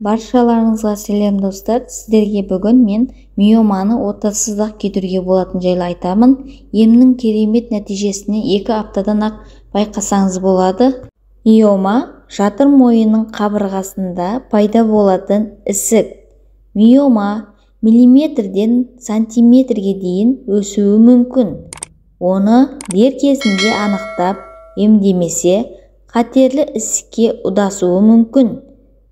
Баршаларыңызға сәлем достар. Сіздерге бүгін мен миоманы отасыз-ақ кетіруге болатын жайлы айтамын. Емнің керемет нәтижесіне 2 аптадан ақ байқасаңыз болады. Миома жатыр мойынның қабырғасында пайда болатын ісік. Миома миллиметрден сантиметрге дейін өсуі мүмкін. Оны дер кезінде анықтап емдемесе, қатерлі ісікке ұдасуы мүмкін.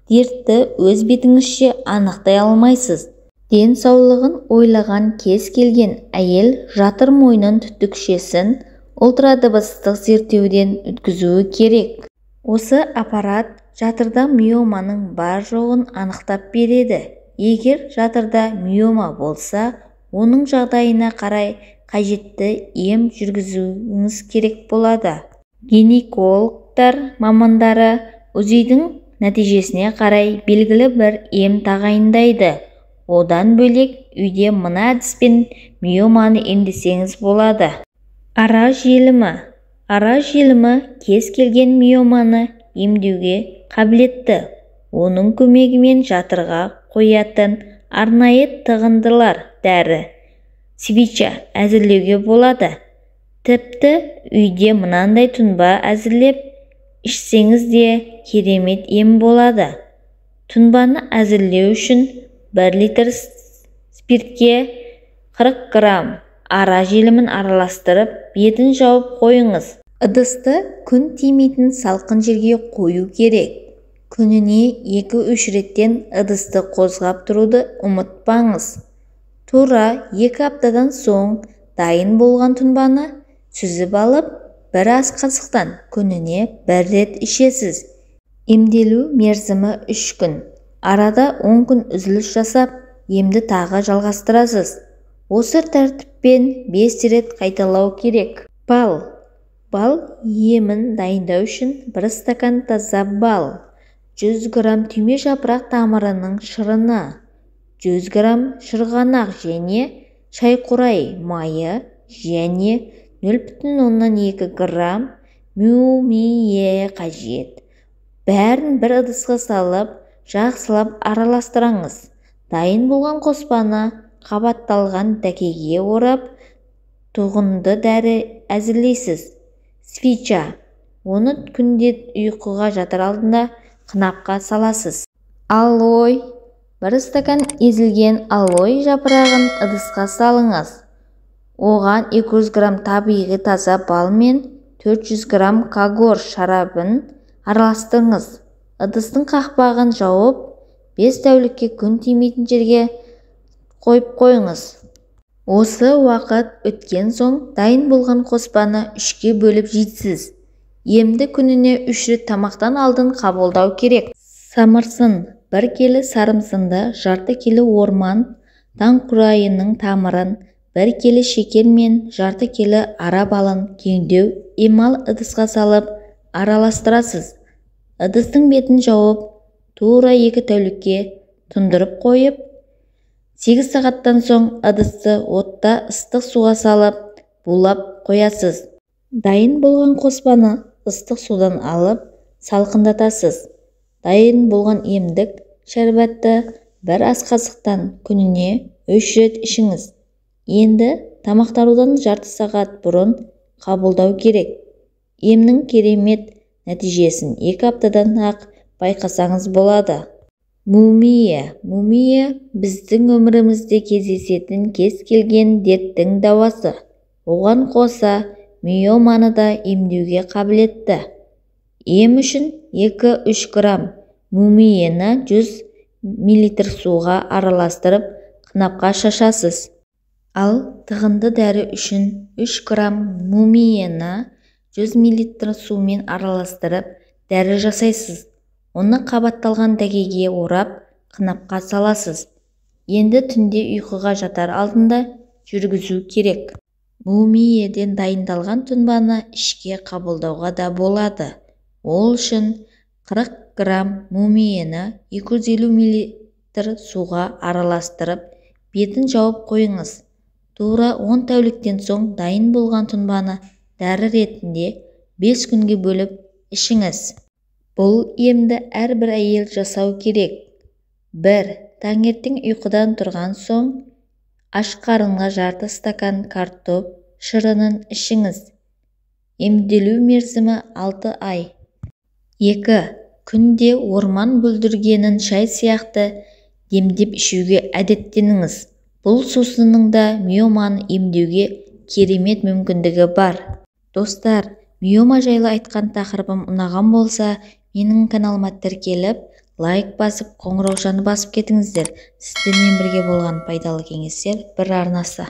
Дертті өз бетіңізше анықтай алмайсыз. Денсаулығын ойлаған кез келген әйел жатыр мойнын түтікшесін ультрадыбыстық зерттеуден өткізуі керек. Осы аппарат жатырда миоманың бар жоғын анықтап береді. Егер жатырда миома болса, оның жағдайына қарай қажетті ем жүргізуіңіз керек болады. Гинекологтар мамандары УЗИдің нәтижесіне қарай белгілі бір ем тағайындайды. Одан бөлек үйде мына әдіспен миоманы емдесеңіз болады. Ара желімі. Ара желімі кез келген миоманы емдеуге қабілетті. Оның көмегімен жатырға қоятын арнайы тығындылар дәрі свича әзірлеуге болады. Тіпті үйде мынандай тұнба әзірлеп ішсеңіз де керемет ем болады. Тұнбаны әзірлеу үшін 1 литр спиртке 40 грамм ара желімін араластырып, бетін жауып қойыңыз. Ыдысты күн тимейтін салқын жерге қою керек. Күніне 2-3 реттен ыдысты қозғап тұруды ұмытпаңыз. Тура 2 аптадан соң дайын болған тұнбаны сүзіп алып, 1 ас қасықтан күніне 1 рет ішесіз. Емделу мерзімі 3 күн. Арада 10 күн үзіліс жасап, емді тағы жалғастырасыз. Осы тәртіппен 5 рет қайталау керек. Бал. Бал емін дайындау үшін 1 стакан таза бал, 100 грамм түйме жапырақ тамырының шырыны, 100 грамм шырғанақ және шайқурай майы және 0,2 грамм мумие қажет. Бәрін бір ыдысқа салып, жақсылап араластырыңыз. Дайын болған қоспаны қабатталған дәкеге орап, тұғынды дәрі әзірлейсіз. Свича. Оны күнде ұйқыға жатар алдында қынапқа саласыз. Алой. 1 стакан езілген алой жапырағын ыдысқа салыңыз. Оған 200 грамм табиғи таза бал мен 400 грамм кагор шарабын араластырыңыз. Ыдыстың қақпағын жауып, 5 тәулікке күн тимейтін жерге қойып қойыңыз. Осы уақыт өткен соң дайын болған қоспаны 3-ке бөліп жейсіз. Емді күніне 3 рет тамақтан алдын қабылдау керек. Самырсын. 1 келі сарымсынды, жарты келі орман таңқурайының тамырын, 1 келі шекер мен жарты келі ара балын кеңдеу емал ыдысқа салып араластырасыз. Ыдыстың бетін жауып, тура 2 тәулікке тұндырып қойып, 8 сағаттан соң ыдысты отта ыстық суға салып, булап қоясыз. Дайын болған қоспаны ыстық судан алып, салқындатасыз. Дайын болған емдік шәрбатты 1 ас қасықтан күніне 3 рет ішіңіз. Енді тамақтарудан жарты сағат бұрын қабылдау керек. Емнің керемет нәтижесін 2 аптадан ақ байқасаңыз болады. Мумия. Мумия біздің өмірімізде кездесетін кез келген дерттің дауасы. Оған қоса миоманы да емдеуге қабілетті. Ем үшін 2-3 грамм мумияны 100 мл суға араластырып, қынапқа шашасыз. Ал тығынды дәрі үшін 3 грамм мумияны 100 мл сумен араластырып, дәрі жасайсыз. Оны қабатталған дәкеге орап, қынапқа саласыз. Енді түнде ұйқыға жатар алдында жүргізу керек. Мумиеден дайындалған тұнбаны ішке қабылдауға да болады. Ол үшін 40 грамм мумияны 250 мл суға араластырып, бетін жауып қойыңыз. Тура 10 тәуліктен соң дайын болған тұнбаны дәрі ретінде 5 күнге бөліп ішіңіз. Бұл емді әрбір әйел жасау керек. 1. Таңертең ұйқыдан тұрған соң аш қарынға жарты стакан картоп шырынын ішіңіз. Емделу мерзімі 6 ай. 2. Күнде орман бүлдіргенін шай сияқты демдеп ішуге әдеттеніңіз. Бұл сусынның да миоманы емдеуге керемет мүмкіндігі бар. Достар, миома жайлы айтқан тақырыбым ұнаған болса, менің каналыма тіркеліп, лайк басып, қоңыраушаны басып кетіңіздер. Сіздермен бірге болған пайдалы кеңестер бір арнасы.